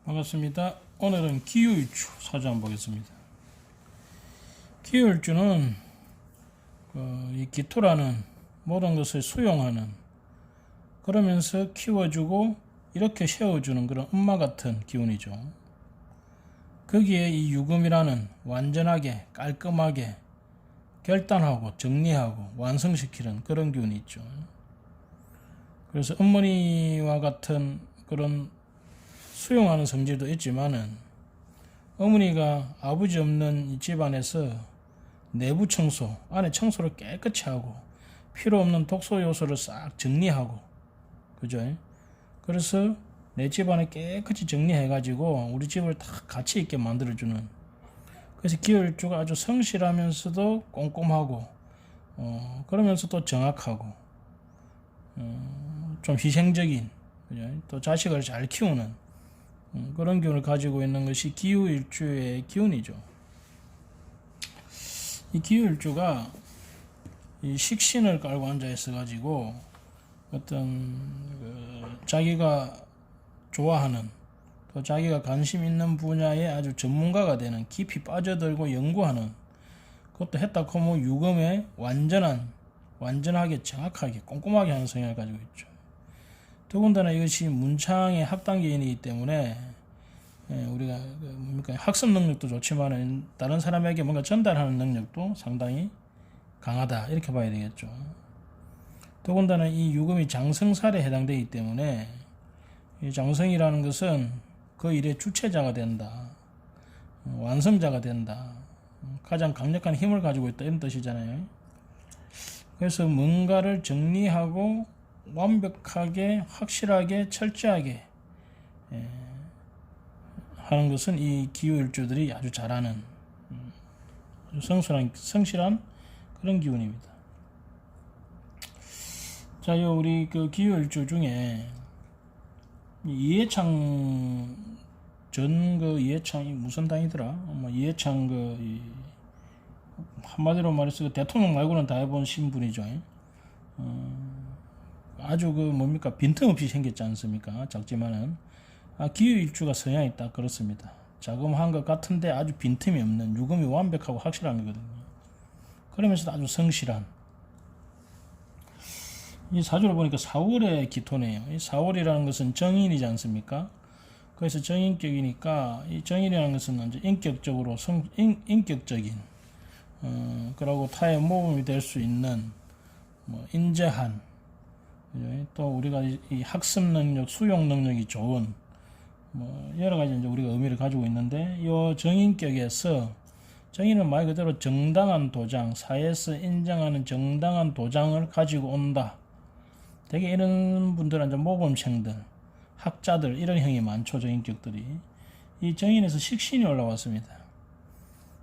반갑습니다. 오늘은 기후일주 사주 한번 보겠습니다. 기후일주는 이 기토라는 모든 것을 수용하는, 그러면서 키워주고 이렇게 세워주는 그런 엄마 같은 기운이죠. 거기에 이 유금이라는 완전하게 깔끔하게 결단하고 정리하고 완성시키는 그런 기운이 있죠. 그래서 어머니와 같은 그런 수용하는 성질도 있지만은, 어머니가 아버지 없는 이 집안에서 내부 청소, 안에 청소를 깨끗이 하고 필요 없는 독소 요소를 싹 정리하고, 그죠? 그래서 내 집안을 깨끗이 정리해가지고 우리 집을 다 가치 있게 만들어주는, 그래서 기울주가 아주 성실하면서도 꼼꼼하고, 그러면서 또 정확하고, 좀 희생적인, 그죠? 또 자식을 잘 키우는 그런 기운을 가지고 있는 것이 기후일주의 기운이죠. 이 기후일주가 이 식신을 깔고 앉아 있어 가지고 어떤 자기가 좋아하는, 또 자기가 관심 있는 분야에 아주 전문가가 되는, 깊이 빠져들고 연구하는, 그것도 했다 하면 유금에 완전하게 정확하게 꼼꼼하게 하는 성향을 가지고 있죠. 더군다나 이것이 문창의 학당기인이기 때문에 우리가 학습 능력도 좋지만 다른 사람에게 뭔가 전달하는 능력도 상당히 강하다, 이렇게 봐야 되겠죠. 더군다나 이 유금이 장성살에 해당되기 때문에 이 장성이라는 것은 그 일의 주체자가 된다, 완성자가 된다, 가장 강력한 힘을 가지고 있다, 이런 뜻이잖아요. 그래서 뭔가를 정리하고 완벽하게, 확실하게, 철저하게 하는 것은 이 기후일주들이 아주 잘하는, 아주 성실한 그런 기운입니다. 자, 우리 그 기후일주 중에 이해창 이해창이 무슨 당이더라? 이해창 한마디로 말해서 대통령 말고는 다 해본 신분이죠. 아주 빈틈없이 생겼지 않습니까? 작지만은 기후일주가 성향이 딱 그렇습니다. 자그마한 것 같은데 아주 빈틈이 없는, 유금이 완벽하고 확실한 거거든요. 그러면서도 아주 성실한, 이 사주를 보니까 4월의 기토네요. 이 4월이라는 것은 정인이지 않습니까? 그래서 정인격이니까, 이 정인이라는 것은 이제 인격적으로 인격적인, 그러고 타의 모범이 될 수 있는, 인재한, 또 우리가 이 학습 능력, 수용 능력이 좋은, 여러 가지 이제 우리가 의미를 가지고 있는데, 이 정인격에서, 정인은 말 그대로 정당한 도장, 사회에서 인정하는 정당한 도장을 가지고 온다. 되게 이런 분들은 이제 모범생들, 학자들, 이런 형이 많죠, 정인격들이. 이 정인에서 식신이 올라왔습니다.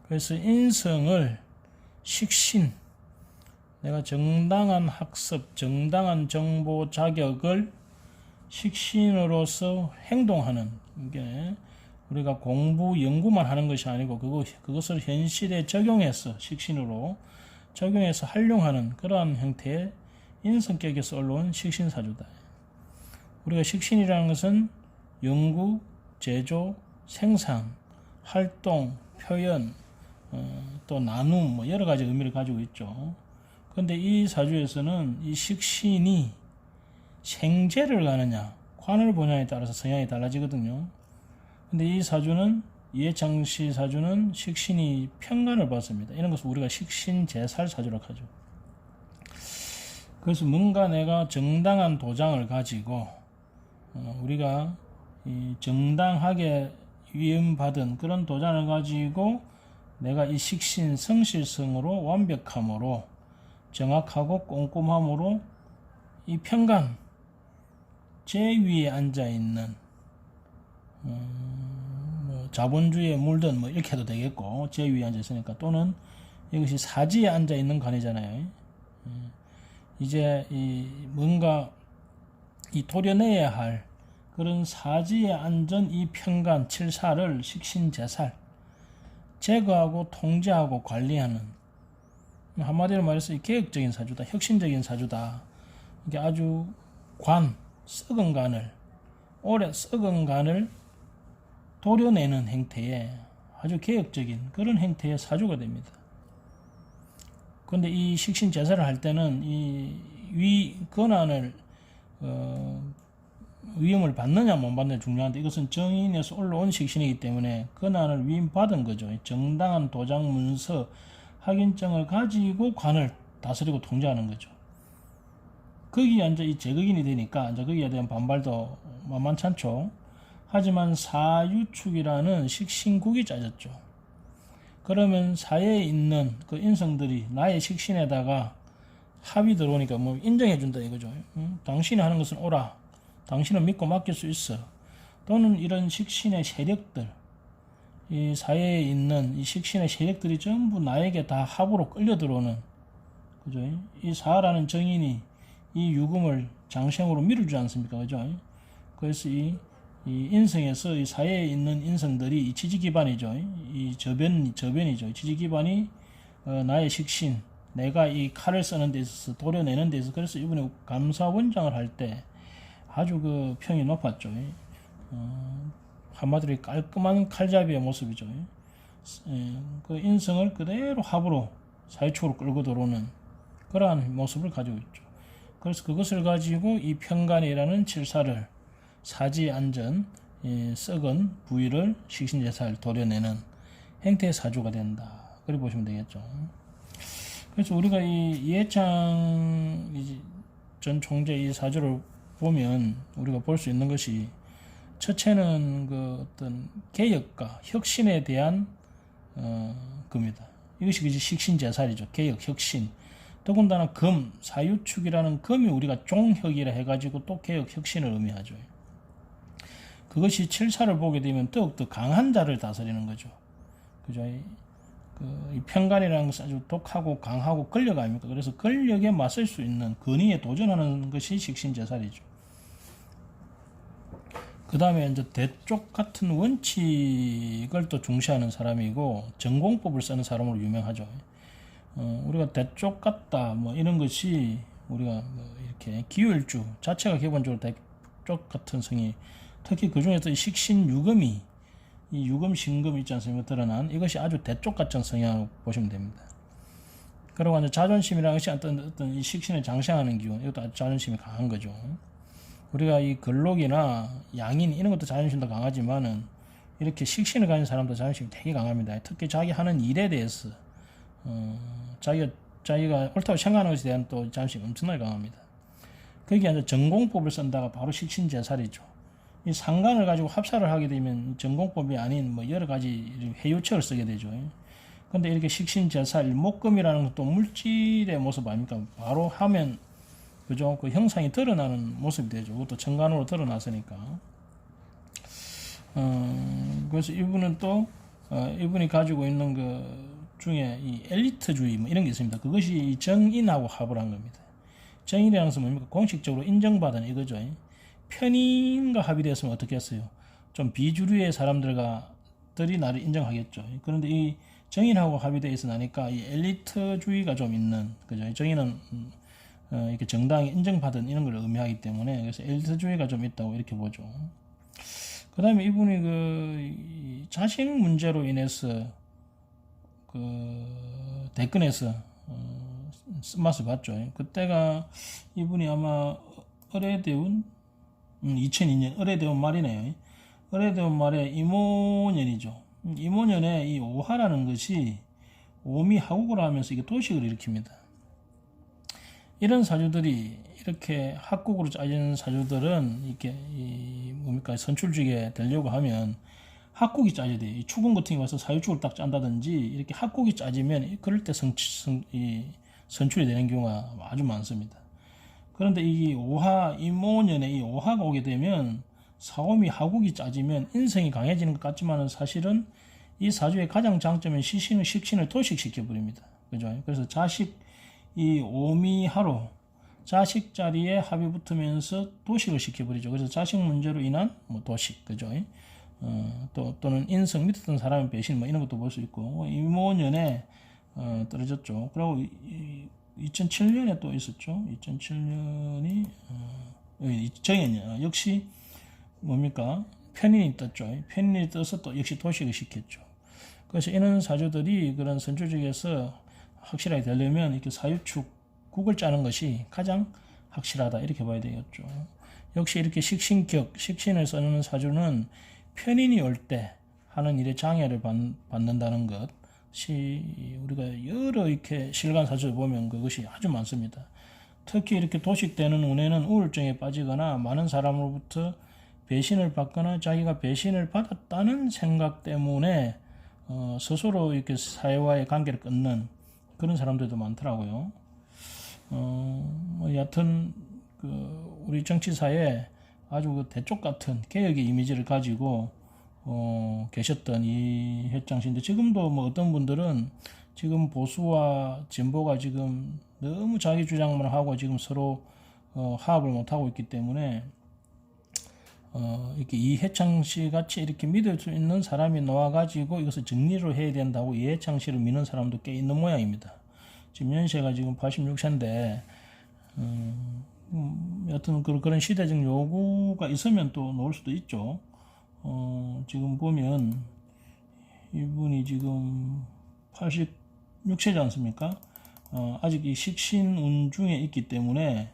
그래서 인성을 식신, 내가 정당한 학습, 정당한 정보 자격을 식신으로서 행동하는, 이게 우리가 공부, 연구만 하는 것이 아니고 그것을 현실에 적용해서, 식신으로 적용해서 활용하는 그러한 형태의 인성격에서 올라온 식신사주다. 우리가 식신이라는 것은 연구, 제조, 생산, 활동, 표현, 또 나눔, 여러 가지 의미를 가지고 있죠. 그런데 이 사주에서는 이 식신이 생재를 가느냐, 관을 보냐에 따라서 성향이 달라지거든요. 근데 이 사주는, 이해창씨 사주는 식신이 편관을 받습니다. 이런 것을 우리가 식신제살 사주라고 하죠. 그래서 뭔가 내가 정당한 도장을 가지고, 우리가 이 정당하게 위임받은 그런 도장을 가지고 내가 이 식신 성실성으로, 완벽함으로, 정확하고 꼼꼼함으로 이 편관, 제 위에 앉아있는, 자본주의에 물든 이렇게 해도 되겠고, 제 위에 앉아있으니까, 또는 이것이 사지에 앉아있는 관이잖아요. 이제 뭔가 도려내야 할 그런 사지에 앉은 이 편관, 칠사를 식신제살, 제거하고 통제하고 관리하는, 한마디로 말해서 개혁적인 사주다, 혁신적인 사주다. 이게 아주 썩은 간을, 오래 썩은 간을 도려내는 행태에 아주 개혁적인 그런 행태의 사주가 됩니다. 그런데 이 식신 제사를 할 때는 이 권한을 위임을 받느냐 못 받느냐 중요한데, 이것은 정인에서 올라온 식신이기 때문에 권한을 위임받은 거죠. 정당한 도장 문서 확인증을 가지고 관을 다스리고 통제하는 거죠. 거기에 이제 이 제거인이 되니까 이제 거기에 대한 반발도 만만찮죠. 하지만 사유축이라는 식신국이 짜졌죠. 그러면 사회에 있는 그 인성들이 나의 식신에다가 합이 들어오니까 뭐 인정해준다 이거죠. 당신이 하는 것은 옳아. 당신은 믿고 맡길 수 있어. 또는 이런 식신의 세력들, 이 사회에 있는 이 식신의 세력들이 전부 나에게 다 합으로 끌려 들어오는, 그죠? 이 사라는 정인이 이 유금을 장생으로 밀어주지 않습니까? 그죠? 그래서 이 인성에서 이 사회에 있는 인성들이 이 지지 기반이죠. 이 저변이죠. 지지 기반이 나의 식신, 내가 이 칼을 쓰는 데 있어서 도려내는 데 있어서, 그래서 이번에 감사원장을 할 때 아주 그 평이 높았죠. 한마디로 깔끔한 칼잡이의 모습이죠. 그 인성을 그대로 합으로 사회축으로 끌고 들어오는 그러한 모습을 가지고 있죠. 그래서 그것을 가지고 이 평간이라는 칠사를 사지 안전 썩은 부위를 식신제사를 도려내는 행태의 사주가 된다. 그렇게 보시면 되겠죠. 그래서 우리가 이 이해창 전 총재 이 사주를 보면 우리가 볼 수 있는 것이, 첫째는 그 어떤 개혁과 혁신에 대한 겁니다. 이것이 식신제살이죠. 개혁, 혁신. 더군다나 금, 사유축이라는 금이 우리가 종혁이라 해가지고 또 개혁, 혁신을 의미하죠. 그것이 칠사를 보게 되면 더욱더 강한 자를 다스리는 거죠. 그죠? 이 평간이라는 것은 아주 독하고 강하고 권력 아닙니까? 그래서 권력에 맞설 수 있는 권위에 도전하는 것이 식신제살이죠. 그 다음에 이제 대쪽 같은 원칙을 또 중시하는 사람이고, 전공법을 쓰는 사람으로 유명하죠. 우리가 대쪽 같다 뭐 이런 것이 우리가 뭐 이렇게 기울주 자체가 기본적으로 대쪽 같은 성이, 특히 그 중에서 식신 유금이, 이 유금 신금 있지 않습니까? 드러난 이것이 아주 대쪽 같은 성향으로 보시면 됩니다. 그리고 이제 자존심이라는 것이 어떤 이 식신을 장생하는 기운, 이것도 아주 자존심이 강한 거죠. 우리가 이 근록이나 양인 이런 것도 자존심도 강하지만은 이렇게 식신을 가진 사람도 자존심이 되게 강합니다. 특히 자기 하는 일에 대해서 자기가 옳다고 생각하는 것에 대한 또 자존심이 엄청나게 강합니다. 거기에 이제 전공법을 쓴다가 바로 식신제살이죠. 이 상관을 가지고 합사를 하게 되면 전공법이 아닌 뭐 여러 가지 회유책을 쓰게 되죠. 근데 이렇게 식신제살, 일목금이라는 것도 물질의 모습 아닙니까? 바로 하면 그죠? 그 형상이 드러나는 모습이 되죠. 그것도 천간으로 드러났으니까. 그래서 이분은 또 이분이 가지고 있는 그 중에 이 엘리트주의 뭐 이런 게 있습니다. 그것이 정인하고 합을 한 겁니다. 정인이라는 것은 뭡니까? 공식적으로 인정받은 이거죠. 편인과 합이 됐으면 어떻게 했어요? 좀 비주류의 사람들이 나를 인정하겠죠. 그런데 이 정인하고 합이 되어 있어 나니까 이 엘리트주의가 좀 있는, 그죠? 정인은 이렇게 정당히 인정받은 이런 걸 의미하기 때문에, 그래서 엘리트주의가 좀 있다고 이렇게 보죠. 그 다음에 이분이 그 자식 문제로 인해서 그 대권에서 쓴맛을 봤죠. 그때가 이분이 아마 을해대운 2002년 을해대운 말이네요. 을해대운 말에 이모년이죠. 이모년에 이 오화라는 것이 오미하국을 하면서 이게 도식을 일으킵니다. 이런 사주들이, 이렇게 합국으로 짜진 사주들은 이렇게 뭡니까 선출직에 되려고 하면 합국이 짜져야 돼요. 이 축은 같은 경우 와서 사유축을 딱 짠다든지 이렇게 합국이 짜지면 그럴 때 선출이 되는 경우가 아주 많습니다. 그런데 이 오화, 이모년에 이 오화가 오게 되면 사오미 하국이 짜지면 인성이 강해지는 것 같지만은 사실은 이 사주의 가장 장점은 식신을 도식시켜 버립니다. 그죠? 그래서 자식, 이 오미하로 자식 자리에 합이 붙으면서 도식을 시켜버리죠. 그래서 자식 문제로 인한 뭐 도식, 그죠? 또는 인성 밑었던 사람의 배신 뭐 이런 것도 볼 수 있고, 이모년에 떨어졌죠. 그리고 2007년에 또 있었죠. 2007년이 정해년 역시 뭡니까? 편인이 떴죠. 편인이 떠서 또 역시 도식을 시켰죠. 그래서 이런 사주들이 그런 선조직에서 확실하게 되려면 이렇게 사유축 국을 짜는 것이 가장 확실하다 이렇게 봐야 되겠죠. 역시 이렇게 식신을 써는 사주는 편인이 올 때 하는 일에 장애를 받는다는 것이 우리가 여러 이렇게 실간 사주를 보면 그것이 아주 많습니다. 특히 이렇게 도식되는 운에는 우울증에 빠지거나 많은 사람으로부터 배신을 받거나 자기가 배신을 받았다는 생각 때문에 스스로 이렇게 사회와의 관계를 끊는 그런 사람들도 많더라고요. 여하튼 우리 정치사에 아주 그 대쪽 같은 개혁의 이미지를 가지고 계셨던 이회창 씨인데 지금도 뭐 어떤 분들은 지금 보수와 진보가 지금 너무 자기 주장만 하고 지금 서로 화합을 못 하고 있기 때문에 이렇게 이해창 씨 같이 이렇게 믿을 수 있는 사람이 나와가지고 이것을 정리를 해야 된다고 이해창 씨를 믿는 사람도 꽤 있는 모양입니다. 지금 연세가 지금 86세인데, 여튼 그런 시대적 요구가 있으면 또 나올 수도 있죠. 지금 보면 이분이 지금 86세지 않습니까? 아직 이 식신운 중에 있기 때문에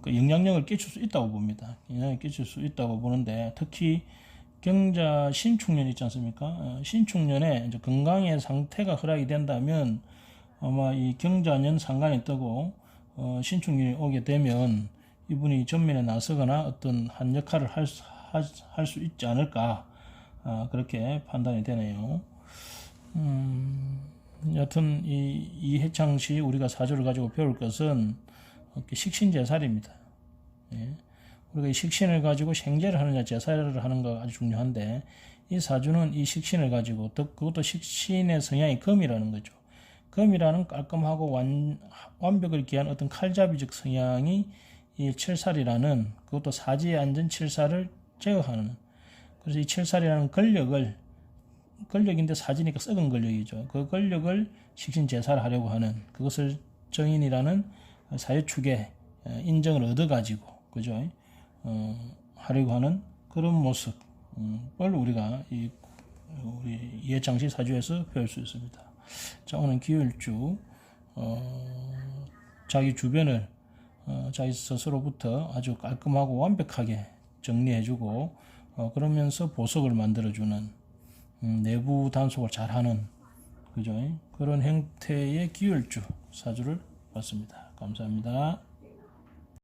영향력을 끼칠 수 있다고 봅니다. 영향을 끼칠 수 있다고 보는데 특히 경자 신축년 있지 않습니까? 신축년에 이제 건강의 상태가 허락이 된다면 아마 이 경자년 상관이 뜨고 신축년이 오게 되면 이분이 전면에 나서거나 어떤 한 역할을 할 수 있지 않을까 그렇게 판단이 되네요. 여튼 이해창 씨 우리가 사주를 가지고 배울 것은 식신제살입니다. 예. 우리가 이 식신을 가지고 생제를 하느냐 제살을 하는 거 아주 중요한데 이 사주는 이 식신을 가지고 그것도 식신의 성향이 금이라는 거죠. 금이라는 깔끔하고 완벽을 기한 어떤 칼잡이적 성향이 이 칠살이라는 그것도 사지에 앉은 칠살을 제어하는 그래서 이 칠살이라는 권력인데 사지니까 썩은 권력이죠. 그 권력을 식신제살하려고 하는 그것을 정인이라는 사유축의 인정을 얻어가지고 그죠? 하려고 하는 그런 모습을 우리가 우리 이해창씨 사주에서 배울 수 있습니다. 자, 오늘 기울주 자기 주변을 자기 스스로부터 아주 깔끔하고 완벽하게 정리해주고 그러면서 보석을 만들어주는 내부 단속을 잘하는 그죠? 그런 형태의 기울주 사주를 봤습니다. 감사합니다.